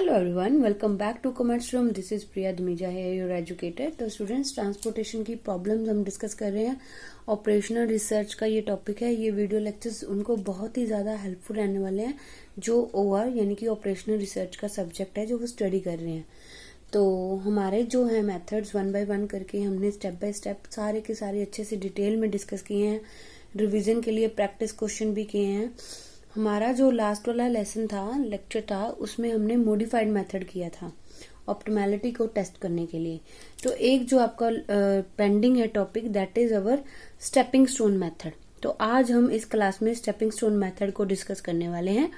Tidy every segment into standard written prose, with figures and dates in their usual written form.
Hello everyone, welcome back to Commerce Room. This is Priya Dhumija here, your educator. तो students, transportation की problems हम discuss कर रहे हैं. ऑपरेशनल रिसर्च का ये टॉपिक है. ये वीडियो लेक्चर्स उनको बहुत ही ज्यादा हेल्पफुल रहने वाले हैं जो ओआर यानी कि ऑपरेशनल रिसर्च का सब्जेक्ट है, जो वो स्टडी कर रहे हैं. तो हमारे जो है मेथड्स 1 बाय 1 करके हमने स्टेप बाय स्टेप सारे के सारे अच्छे से डिटेल में डिस्कस किए हैं. रिवीजन के लिए प्रैक्टिस क्वेश्चन भी किए हैं. हमारा जो लास्ट वाला लेसन था, लेक्चर था, उसमें हमने मॉडिफाइड मेथड किया था ऑप्टिमैलिटी को टेस्ट करने के लिए. तो एक जो आपका पेंडिंग है topic, that is our stepping stone method. तो आज हम इस क्लास में स्टेपिंग स्टोन मेथड को डिस्कस करने वाले हैं.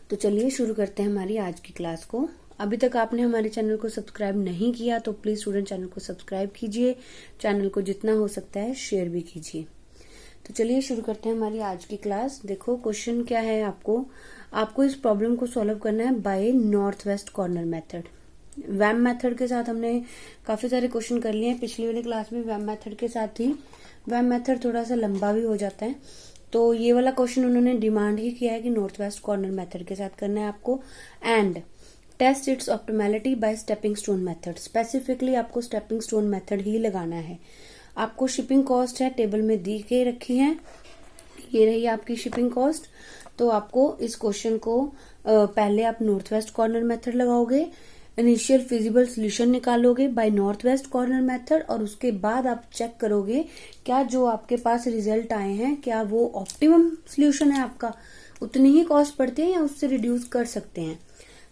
तो चलिए शुरू करते हैं हमारी आज की क्लास को. अभी तक आपने हमारे चैनल को सब्सक्राइब नहीं किया तो प्लीज स्टूडेंट चैनल को सब्सक्राइब कीजिए. चैनल को जितना हो सकता है शेयर भी कीजिए. तो चलिए शुरू करते हैं हमारी आज की क्लास. देखो क्वेश्चन क्या है. आपको इस प्रॉब्लम को सॉल्व करना है by north west corner method. VAM method के साथ हमने काफी सारे क्वेश्चन कर लिए हैं. पिछली वाली क्लास में वैम मेथड के साथ ही. वैम मेथड थोड़ा सा लंबा भी हो जाता है, तो ये वाला क्वेश्चन उन्होंने डिमांड ही किया है कि नॉर्थ वेस्ट कॉर्नर मेथड के साथ करना है आपको. And test its optimality by stepping stone method. Specifically आपको स्टेपिंग स्टोन मेथड ही लगाना है. आपको शिपिंग कॉस्ट है टेबल में दी के रखी है, ये रही आपकी शिपिंग कॉस्ट. तो आपको इस क्वेश्चन को पहले आप नॉर्थ वेस्ट कॉर्नर मेथड लगाओगे, इनिशियल फिजिबल सोल्यूशन निकालोगे by north west corner method, और उसके बाद आप चेक करोगे क्या जो आपके पास रिजल्ट आए हैं क्या वो ऑप्टिमम सोल्यूशन है आपका, उतनी ही कॉस्ट पड़ती है या उससे रिड्यूस कर सकते हैं.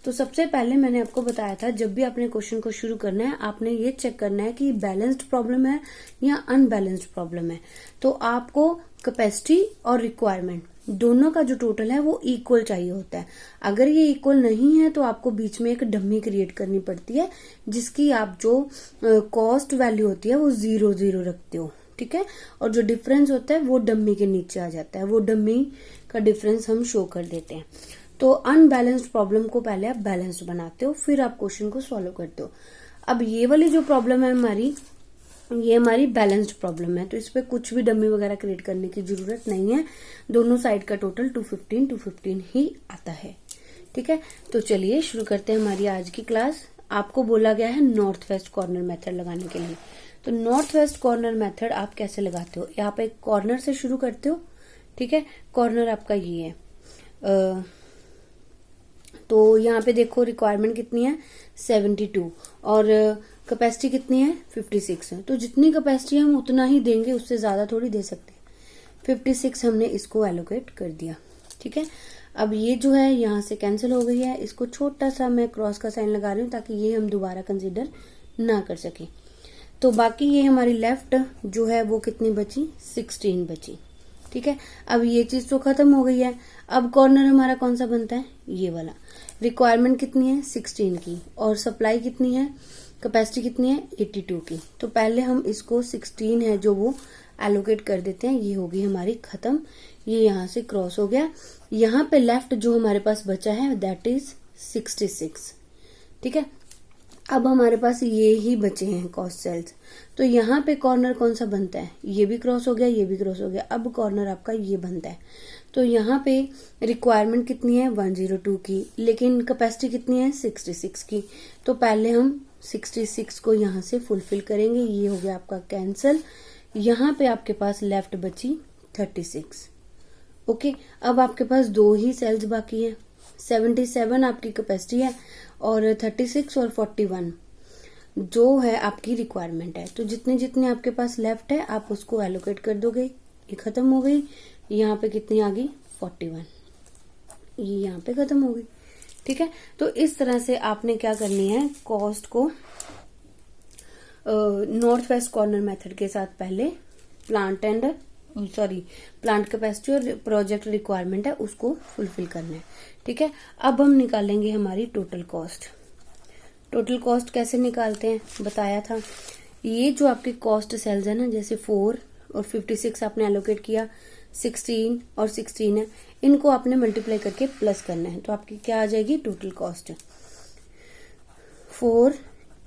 तो सबसे पहले मैंने आपको बताया था, जब भी आपने क्वेश्चन को शुरू करना है आपने ये चेक करना है कि बैलेंस्ड प्रॉब्लम है या अनबैलेंस्ड प्रॉब्लम है. तो आपको कैपेसिटी और रिक्वायरमेंट दोनों का जो टोटल है वो इक्वल चाहिए होता है. अगर ये इक्वल नहीं है तो आपको बीच में एक डमी क्रिएट करनी पड़ती है, जिसकी आप जो कॉस्ट वैल्यू होती है वो 0 रखते हो. ठीक है. और जो डिफरेंस होता है वो डमी के नीचे आ जाता है. वो डमी का डिफरेंस हम शो कर देते हैं. तो अनबैलेंस्ड प्रॉब्लम को पहले आप बैलेंस्ड बनाते हो, फिर आप क्वेश्चन को सॉल्व करते हो. अब ये वाली जो प्रॉब्लम है हमारी, ये हमारी बैलेंस्ड प्रॉब्लम है, तो इस पे कुछ भी डमी वगैरह क्रिएट करने की जरूरत नहीं है. दोनों साइड का टोटल 215 ही आता है. ठीक है. तो चलिए शुरू करते हैं हमारी आज की क्लास. आपको बोला गया है नॉर्थ वेस्ट कॉर्नर मेथड लगाने के लिए. तो नॉर्थ वेस्ट कॉर्नर मेथड आप कैसे लगाते हो. यहाँ पे कॉर्नर से शुरू करते हो. ठीक है. कॉर्नर आपका ये है. तो यहाँ पे देखो रिक्वायरमेंट कितनी है 72 और कैपेसिटी कितनी है 56 है. तो जितनी कैपेसिटी हम उतना ही देंगे, उससे ज्यादा थोड़ी दे सकते. 56 हमने इसको एलोकेट कर दिया. ठीक है. अब ये जो है यहाँ से कैंसिल हो गई है. इसको छोटा सा मैं क्रॉस का साइन लगा रही हूँ ताकि ये हम दोबारा कंसिडर ना कर सके. तो बाकी ये हमारी लेफ्ट जो है वो कितनी बची 16 बची. ठीक है. अब ये चीज तो खत्म हो गई है. अब कॉर्नर हमारा कौन सा बनता है, ये वाला. रिक्वायरमेंट कितनी है 16 की, और सप्लाई कितनी है, कैपेसिटी कितनी है 82 की. तो पहले हम इसको 16 है जो वो एलोकेट कर देते हैं. ये होगी हमारी खत्म. ये यहाँ से क्रॉस हो गया. यहाँ पे लेफ्ट जो हमारे पास बचा है दैट इज 66. ठीक है. अब हमारे पास ये ही बचे हैं कॉस्ट सेल्स. तो यहाँ पे कॉर्नर कौन सा बनता है, ये भी क्रॉस हो गया, ये भी क्रॉस हो गया. अब कॉर्नर आपका ये बनता है. तो यहाँ पे रिक्वायरमेंट कितनी है 102 की, लेकिन कैपेसिटी कितनी है 66 की. तो पहले हम 66 को यहाँ से फुलफिल करेंगे. ये हो गया आपका कैंसल. यहाँ पे आपके पास लेफ्ट बची 36. ओके. अब आपके पास दो ही सेल्स बाकी है. 77 आपकी कैपेसिटी है और 36 और 41 जो है आपकी रिक्वायरमेंट है. तो जितने जितने आपके पास लेफ्ट है आप उसको एलोकेट कर दोगे. ये खत्म हो गई. यहाँ पे कितनी आ गई 41. ये यहाँ पे खत्म हो गई. ठीक है. तो इस तरह से आपने क्या करनी है, कॉस्ट को नॉर्थ वेस्ट कॉर्नर मेथड के साथ पहले प्लांट कैपेसिटी और प्रोजेक्ट रिक्वायरमेंट है उसको फुलफिल करना है. ठीक है. अब हम निकालेंगे हमारी टोटल कॉस्ट. टोटल कॉस्ट कैसे निकालते हैं बताया था. ये जो आपकी कॉस्ट सेल्स है ना, जैसे 4 और 56 आपने एलोकेट किया, 16 और 16 है, इनको आपने मल्टीप्लाई करके प्लस करना है. तो आपकी क्या आ जाएगी total cost 4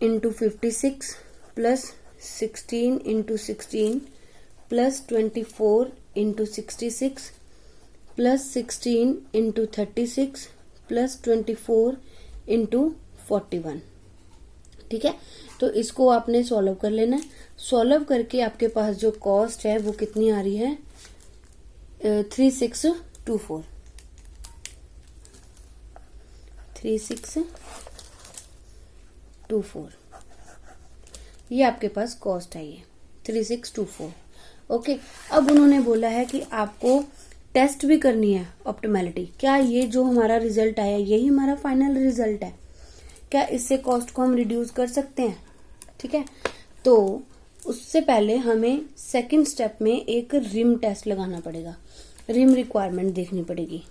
into 56 plus 16 into 16 plus 24 into 66 plus 16 into 36 plus 24 into 41। ठीक है, तो इसको आपने सॉल्व कर लेना है। सॉल्व करके आपके पास जो कॉस्ट है वो कितनी आ रही है, 3624। 3624 ये आपके पास कॉस्ट है, ये 3624। ओके, अब उन्होंने बोला है कि आपको टेस्ट भी करनी है ऑप्टिमैलिटी। क्या ये जो हमारा रिजल्ट आया यही हमारा फाइनल रिजल्ट है, क्या इससे कॉस्ट को हम रिड्यूस कर सकते हैं? ठीक है, तो उससे पहले हमें सेकंड स्टेप में एक रिम टेस्ट लगाना पड़ेगा, रिम रिक्वायरमेंट देखनी पड़ेगी।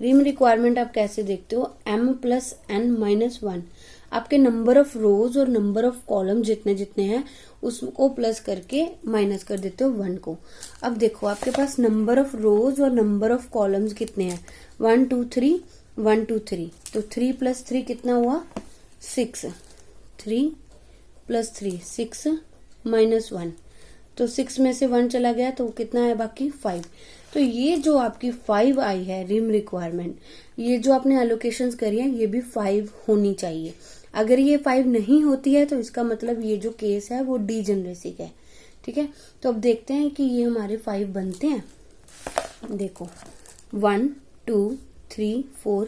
रिम रिक्वायरमेंट आप कैसे देखते हो, m+n-1 आपके नंबर ऑफ रोज और नंबर ऑफ कॉलम जितने जितने हैं उसको प्लस करके माइनस कर देते हो 1 को। अब देखो आपके पास नंबर ऑफ रोज और नंबर ऑफ कॉलम्स कितने हैं, 1 2 3 1 2 3, तो 3 + 3 कितना हुआ, 6। 3 + 3 6 -1, तो 6 में से 1 चला गया तो कितना है बाकी 5। तो ये जो आपकी 5 आई है रिम रिक्वायरमेंट, ये जो आपने एलोकेशंस करी है ये भी 5 होनी चाहिए। अगर ये 5 नहीं होती है तो इसका मतलब ये जो केस है वो डीजेनरेसी का है। ठीक है, तो अब देखते हैं कि ये हमारे 5 बनते हैं। देखो 1 2 3 4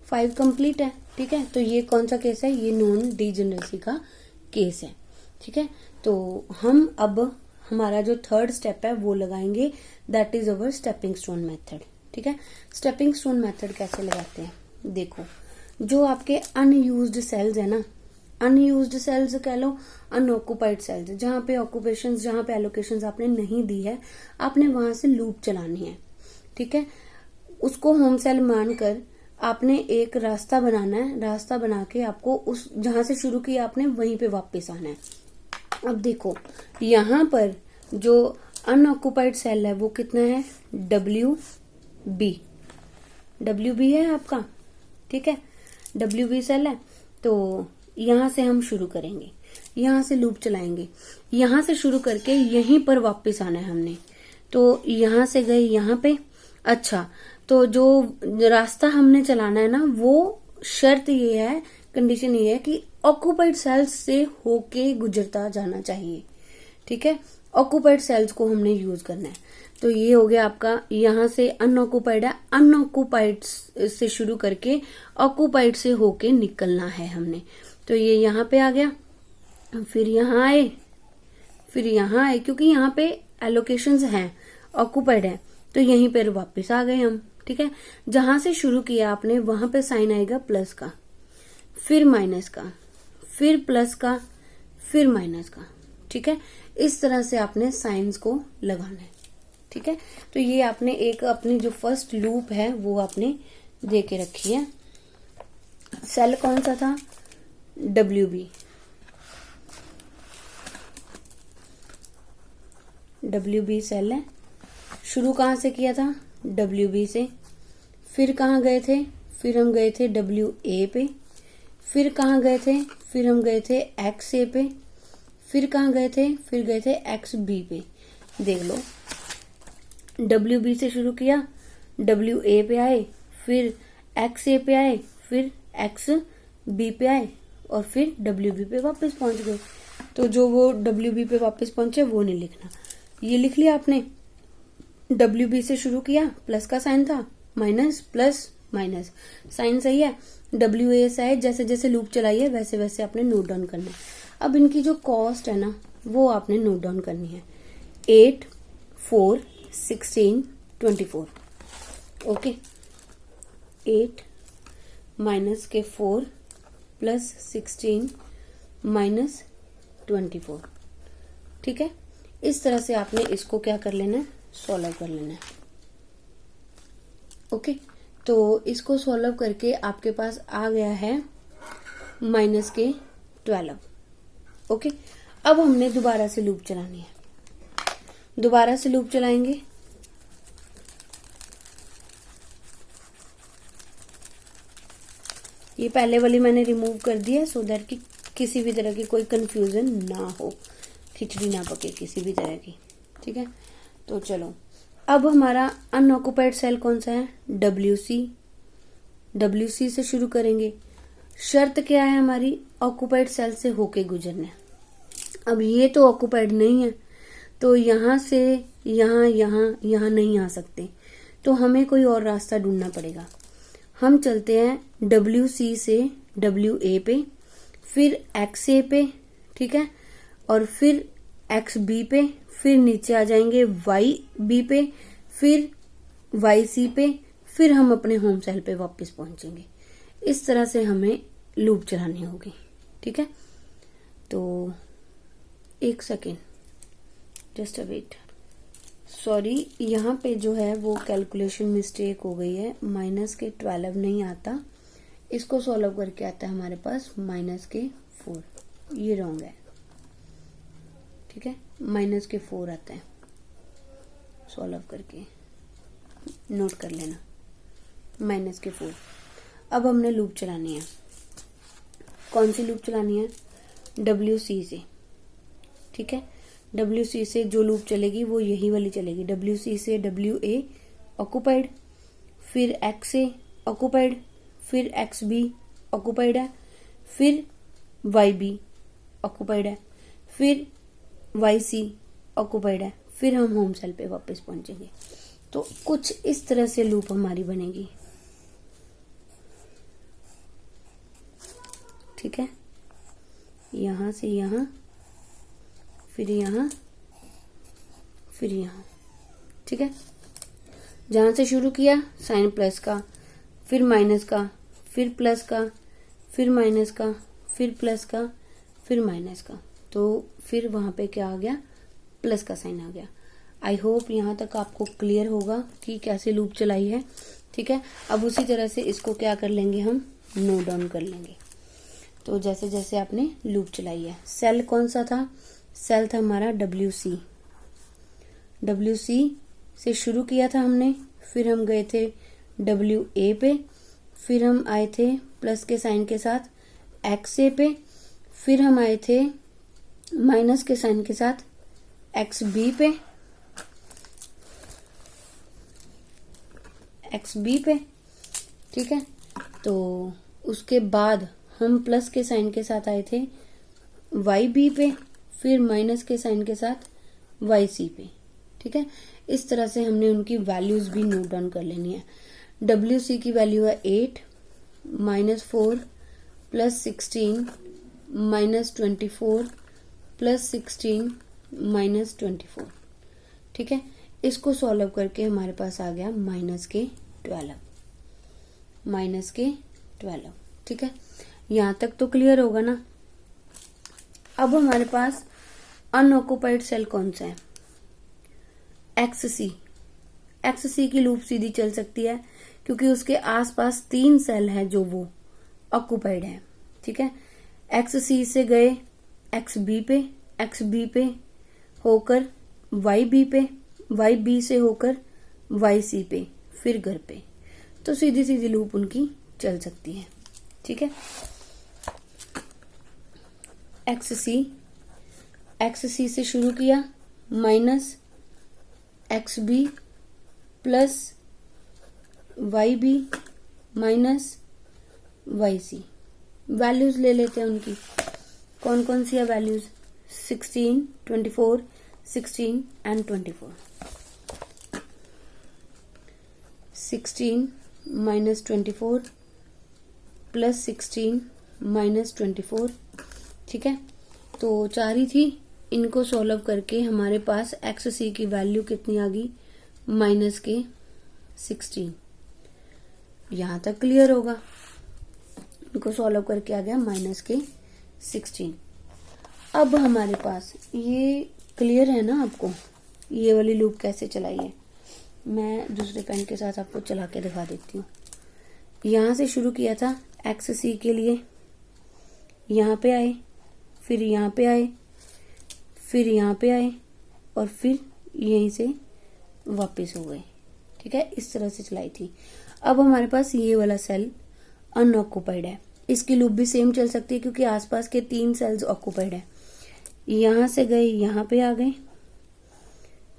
5 कंप्लीट है। ठीक है, तो ये कौन सा केस है, ये नॉन डीजेनरेसी का केस है। ठीक है, तो हम अब हमारा जो थर्ड स्टेप है वो लगाएंगे, that is our stepping stone method. ठीक है, स्टेपिंग स्टोन मेथड कैसे लगाते हैं, देखो जो आपके अनयूज्ड सेल्स है ना, अनयूज्ड सेल्स कह लो, अनऑक्युपाइड सेल्स, जहां पे ऑक्यूपेशन, जहां पे एलोकेशन आपने नहीं दी है, आपने वहां से लूप चलानी है। ठीक है, उसको होम सेल मानकर आपने एक रास्ता बनाना है, रास्ता बना के आपको उस जहां से शुरू किया आपने वहीं पे वापस आना है। अब देखो यहाँ पर जो अनऑक्युपाइड सेल है वो कितना है, WB है आपका। ठीक है, WB सेल है, तो यहां से हम शुरू करेंगे, यहां से लूप चलाएंगे, यहां से शुरू करके यहीं पर वापस आना है हमने। तो यहां से गए यहाँ पे। अच्छा, तो जो रास्ता हमने चलाना है ना, वो शर्त ये है, कंडीशन ये है कि ऑक्युपाइड सेल्स से होके गुजरता जाना चाहिए। ठीक है, ऑक्युपाइड सेल्स को हमने यूज करना है। तो ये हो गया आपका, यहां से अनऑक्युपाइड है, अनऑक्युपाइड से शुरू करके ऑक्युपाइड से होके निकलना है हमने। तो ये यहाँ पे आ गया, फिर यहाँ आए, फिर यहाँ आए, क्योंकि यहाँ पे एलोकेशंस हैं, ऑक्युपाइड है, तो यहीं पर वापस आ गए हम। ठीक है, जहां से शुरू किया आपने वहां पे साइन आएगा प्लस का, फिर माइनस का, फिर प्लस का, फिर माइनस का। ठीक है, इस तरह से आपने साइंस को लगाना है। ठीक है, तो ये आपने एक अपनी जो फर्स्ट लूप है वो आपने दे के रखी है। सेल कौन सा था, WB सेल है। शुरू कहां से किया था, WB से, फिर कहां गए थे, फिर हम गए थे WA पे, फिर कहां गए थे, फिर हम गए थे XA पे, फिर कहां गए थे, फिर गए थे XB पे। देख लो, WB से शुरू किया, WA पे आए, फिर XA पे आए, फिर XB पे आए, और फिर WB पे वापस पहुंच गए। तो जो वो WB पे वापस पहुंचे वो नहीं लिखना, ये लिख लिया आपने। WB से शुरू किया, प्लस का साइन था, माइनस प्लस माइनस, साइन सही है। WA से आए, जैसे जैसे लूप चलाइए वैसे वैसे आपने नोट डाउन करना है। अब इनकी जो कॉस्ट है ना वो आपने नोट डाउन करनी है, 8 4 16 24। ओके, 8 माइनस के 4 प्लस 16 माइनस 24। ठीक है, इस तरह से आपने इसको क्या कर लेना है, सॉल्व कर लेना है। ओके, तो इसको सॉल्व करके आपके पास आ गया है माइनस के 12। ओके, अब हमने दोबारा से लूप चलानी है, दोबारा से लूप चलाएंगे। ये पहले वाली मैंने रिमूव कर दी है सो दैट कि किसी भी तरह की कोई कंफ्यूजन ना हो, खिचड़ी ना पके किसी भी तरह की। ठीक है, तो चलो अब हमारा अनऑक्युपाइड सेल कौन सा है, WC से शुरू करेंगे। शर्त क्या है हमारी, ऑक्युपाइड सेल से होके गुजरना है। अब ये तो ऑक्युपाइड नहीं है, तो यहां से यहां नहीं आ सकते, तो हमें कोई और रास्ता ढूंढना पड़ेगा। हम चलते हैं WC से WA पे, फिर XA पे, ठीक है, और फिर XB पे, फिर नीचे आ जाएंगे YB पे, फिर YC पे, फिर हम अपने होम सेल पे वापस पहुंचेंगे। इस तरह से हमें लूप चलानी होगी, ठीक है। तो एक second, just a wait, sorry, यहाँ पे जो है वो कैलकुलेशन मिस्टेक हो गई है। माइनस के 12 नहीं आता, इसको सॉल्व करके आता है हमारे पास माइनस के 4, ये रॉन्ग है, ठीक है। माइनस के 4 आता है, सॉल्व करके नोट कर लेना, माइनस के 4। अब हमने लूप चलानी है, कौन सी लूप चलानी है, WC से, ठीक है। WC से जो लूप चलेगी वो यही वाली चलेगी। WC से WA ऑक्युपाइड, फिर XA ऑक्युपाइड, फिर XB ऑक्युपाइड है, फिर YB ऑक्युपाइड है, फिर YC ऑक्युपाइड है, फिर हम होम सेल पे वापस पहुंचेंगे। तो कुछ इस तरह से लूप हमारी बनेगी, ठीक है। यहां से यहां, फिर यहां, फिर यहां, ठीक है। जहां से शुरू किया साइन प्लस का, फिर माइनस का, फिर प्लस का, फिर माइनस का, फिर प्लस का, फिर माइनस का, तो फिर वहां पे क्या आ गया, प्लस का साइन आ गया। आई होप यहां तक आपको क्लियर होगा कि कैसे लूप चलाई है, ठीक है। अब उसी तरह से इसको क्या कर लेंगे, हम नोट डाउन कर लेंगे। तो जैसे जैसे आपने लूप चलाई है, सेल कौन सा था, सेल था हमारा WC से शुरू किया था हमने, फिर हम गए थे WA पे, फिर हम आए थे प्लस के साइन के साथ XA पे, फिर हम आए थे माइनस के साइन के साथ XB पे, ठीक है। तो उसके बाद हम प्लस के साइन के साथ आए थे YB पे, फिर माइनस के साइन के साथ YC पे, ठीक है। इस तरह से हमने उनकी वैल्यूज भी नोट डाउन कर लेनी है। WC की वैल्यू है 8 -4 + 16 -24 + 16 -24, ठीक है। इसको सॉल्व करके हमारे पास आ गया माइनस के 12, ठीक है। यहां तक तो क्लियर होगा ना। अब हमारे पास अनऑक्युपाइड सेल कौन सा है, XC की लूप सीधी चल सकती है क्योंकि उसके आसपास 3 सेल है जो वो ऑक्युपाइड है, ठीक है। XC से गए XB पे, XB पे होकर YB पे, YB से होकर YC पे, फिर घर पे, तो सीधी सीधी लूप उनकी चल सकती है, ठीक है। XC से शुरू किया minus XB plus YB minus YC, values ले लेते हैं उनकी, कौन कौन सी है वैल्यूज, 16, 24, 16 एंड 24। 16 - 24 + 16 - 24, ठीक है। तो 4 ही थी, इनको सॉल्व करके हमारे पास XC की वैल्यू कितनी आ गई, माइनस के 16। यहां तक क्लियर होगा, इनको सॉल्व करके आ गया माइनस के 16। अब हमारे पास ये क्लियर है ना आपको, ये वाली लूप कैसे चलाई है, मैं दूसरे पेन के साथ आपको चला के दिखा देती हूँ। यहां से शुरू किया था XC के लिए, यहाँ पे आए, फिर यहाँ पे आए, फिर यहाँ पे आए, और फिर यहीं से वापस हो गए, ठीक है। इस तरह से चलाई थी। अब हमारे पास ये वाला सेल अनऑक्युपाइड है, इसकी लूप भी सेम चल सकती है क्योंकि आसपास के 3 सेल्स ऑक्युपाइड है। यहां से गए, यहाँ पे आ गए,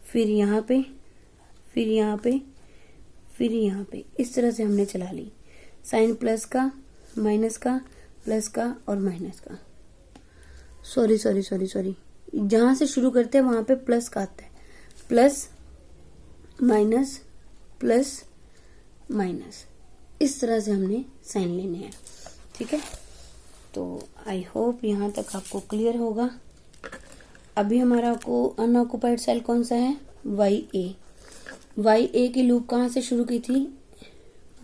फिर यहाँ पे, फिर यहाँ पे, फिर यहाँ पे, इस तरह से हमने चला ली। साइन प्लस का, माइनस का, प्लस का और माइनस का। सॉरी, जहां से शुरू करते हैं वहां पे प्लस का आता है। प्लस माइनस प्लस माइनस, इस तरह से हमने साइन लेने हैं। ठीक है, तो आई होप यहां तक आपको क्लियर होगा। अभी हमारा को अनऑक्युपाइड सेल कौन सा है? वाई ए। वाई ए की लूप कहाँ से शुरू की थी?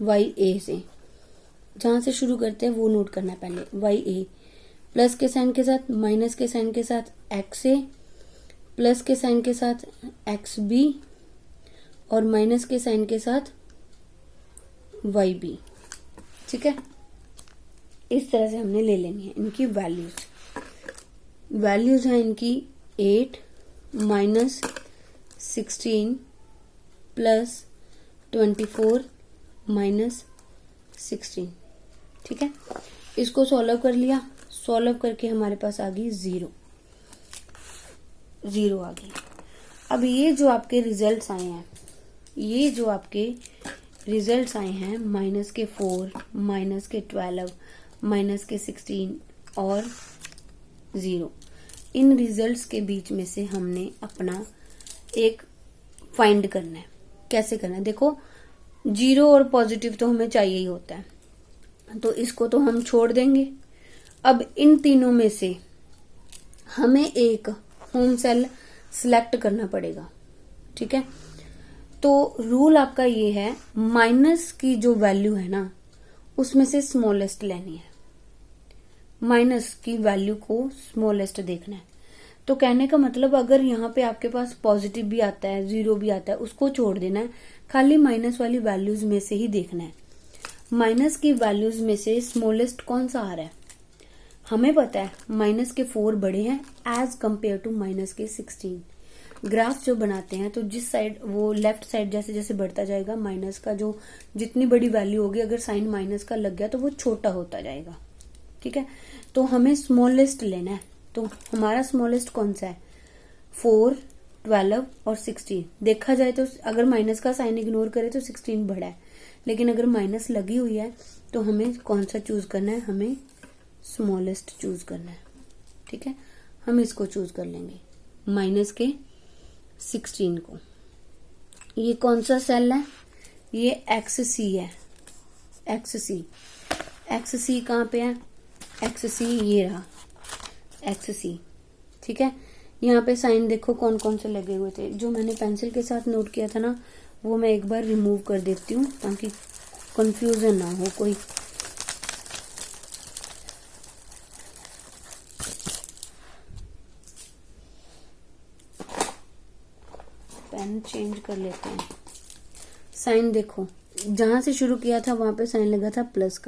वाई ए से। जहां से शुरू करते हैं वो नोट करना है पहले। वाई ए प्लस के साइन के साथ, माइनस के साइन के साथ एक्स ए, प्लस के साइन के साथ एक्स बी और माइनस के साइन के साथ वाई बी। ठीक है, इस तरह से हमने ले लेनी है इनकी वैल्यूज। वैल्यूज है इनकी 8 माइनस 16 प्लस 24 माइनस 16। ठीक है, इसको सॉल्व कर लिया। सॉल्व करके हमारे पास आ गई 0 आ गई। अब ये जो आपके रिजल्ट्स आए हैं, ये जो आपके रिजल्ट्स आए हैं माइनस के 4, माइनस के 12, माइनस के 16 और 0, इन रिजल्ट्स के बीच में से हमने अपना एक फाइंड करना है। कैसे करना है? देखो, 0 और पॉजिटिव तो हमें चाहिए ही होता है, तो इसको तो हम छोड़ देंगे। अब इन तीनों में से हमें एक होम सेल सिलेक्ट करना पड़ेगा। ठीक है, तो रूल आपका ये है, माइनस की जो वैल्यू है ना उसमें से स्मॉलेस्ट लेनी है। माइनस की वैल्यू को स्मॉलेस्ट देखना है। तो कहने का मतलब, अगर यहाँ पे आपके पास पॉजिटिव भी आता है, 0 भी आता है, उसको छोड़ देना है, खाली माइनस वाली वैल्यूज में से ही देखना है। माइनस की वैल्यूज में से स्मॉलेस्ट कौन सा आ रहा है? हमें पता है माइनस के 4 बड़े हैं एज कंपेयर टू माइनस के 16। ग्राफ जो बनाते हैं तो जिस साइड, वो लेफ्ट साइड जैसे जैसे बढ़ता जाएगा, माइनस का जो जितनी बड़ी वैल्यू होगी, अगर साइन माइनस का लग गया तो वो छोटा होता जाएगा। ठीक है, तो हमें स्मॉलेस्ट लेना है। तो हमारा स्मॉलेस्ट कौन सा है? 4, 12 और 16। देखा जाए तो अगर माइनस का साइन इग्नोर करे तो 16 बड़ा है, लेकिन अगर माइनस लगी हुई है तो हमें कौन सा चूज करना है? हमें स्मॉलेस्ट चूज करना है। ठीक है, हम इसको चूज कर लेंगे, माइनस के 16 को। ये कौन सा सेल है? ये एक्स सी है। एक्स सी कहाँ पे है? एक्स सी ये रहा, एक्स सी। ठीक है, यहाँ पे साइन देखो कौन कौन से लगे हुए थे। जो मैंने पेंसिल के साथ नोट किया था ना, वो मैं एक बार रिमूव कर देती हूँ ताकि कंफ्यूजन ना हो कोई। पेन चेंज कर लेते हैं। साइन देखो, जहां से शुरू किया था वहां पे साइन लगा था प्लस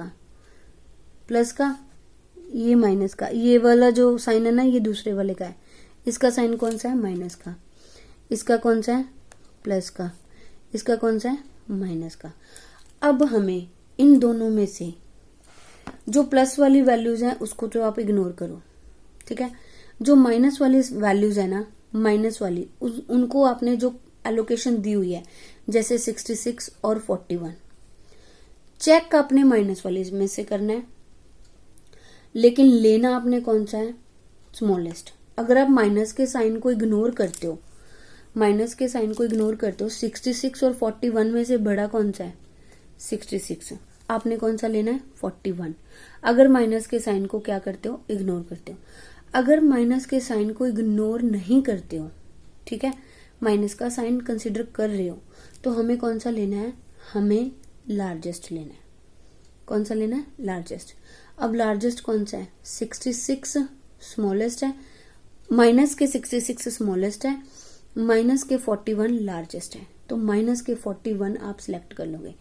का, ये माइनस का। ये वाला जो साइन है ना, ये दूसरे वाले का है। इसका साइन कौन सा है? माइनस का। इसका कौन सा है? प्लस का। इसका कौन सा है? माइनस का। अब हमें इन दोनों में से जो प्लस वाली वैल्यूज हैं उसको तो आप इग्नोर करो। ठीक है, जो माइनस वाली वैल्यूज है ना, माइनस वाली, उनको आपने जो एलोकेशन दी हुई है, जैसे 66 और 41, चेक आपने माइनस वाली में से करना है, लेकिन लेना आपने कौन सा है? स्मॉलेस्ट। अगर आप माइनस के साइन को इग्नोर करते हो, 66 और 41 में से बड़ा कौन सा है? 66। आपने कौन सा लेना है? 41। अगर माइनस के साइन को क्या करते हो? इग्नोर करते हो। अगर माइनस के साइन को इग्नोर नहीं करते हो, ठीक है, माइनस का साइन कंसिडर कर रहे हो, तो हमें कौन सा लेना है? हमें लार्जेस्ट लेना है। कौन सा लेना है? लार्जेस्ट। अब लार्जेस्ट कौन सा है? 66 स्मॉलेस्ट है, माइनस के 66 स्मॉलेस्ट है, माइनस के 41 लार्जेस्ट है। तो माइनस के 41 आप सिलेक्ट कर लोगे।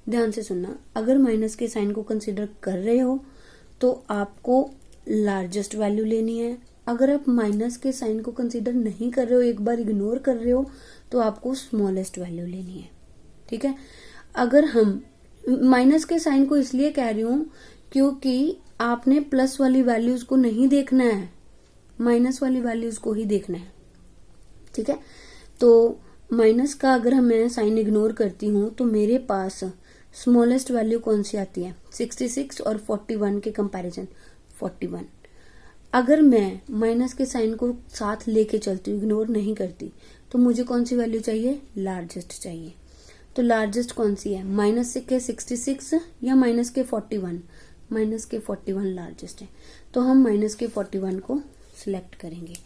ध्यान से सुनना, अगर माइनस के साइन को कंसिडर कर रहे हो तो आपको लार्जेस्ट वैल्यू लेनी है। अगर आप माइनस के साइन को कंसिडर नहीं कर रहे हो, एक बार इग्नोर कर रहे हो, तो आपको स्मॉलेस्ट वैल्यू लेनी है। ठीक है, अगर हम माइनस के साइन को इसलिए कह रही हूं क्योंकि आपने प्लस वाली वैल्यूज को नहीं देखना है, माइनस वाली वैल्यूज को ही देखना है। ठीक है, तो माइनस का अगर मैं साइन इग्नोर करती हूँ तो मेरे पास स्मॉलेस्ट वैल्यू कौन सी आती है, 66 और 41 के कंपैरिजन 41। अगर मैं माइनस के साइन को साथ लेके चलती हूँ, इग्नोर नहीं करती, तो मुझे कौन सी वैल्यू चाहिए, लार्जेस्ट चाहिए। तो लार्जेस्ट कौन सी है, माइनस के 66 या माइनस के 41, माइनस के 41 लार्जेस्ट है। तो हम माइनस के 41 को सिलेक्ट करेंगे।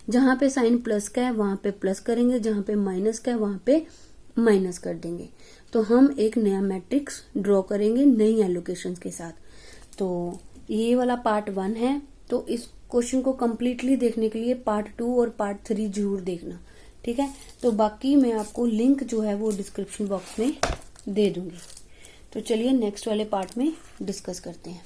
जहां पे साइन प्लस का है वहां पे प्लस करेंगे, जहां पे माइनस का है वहां पे माइनस कर देंगे। तो हम एक नया मैट्रिक्स ड्रॉ करेंगे नई एलोकेशन के साथ। तो ये वाला पार्ट 1 है। तो इस क्वेश्चन को कंप्लीटली देखने के लिए पार्ट 2 और पार्ट 3 जरूर देखना, ठीक है। तो बाकी मैं आपको लिंक जो है वो डिस्क्रिप्शन बॉक्स में दे दूंगी। तो चलिए नेक्स्ट वाले पार्ट में डिस्कस करते हैं।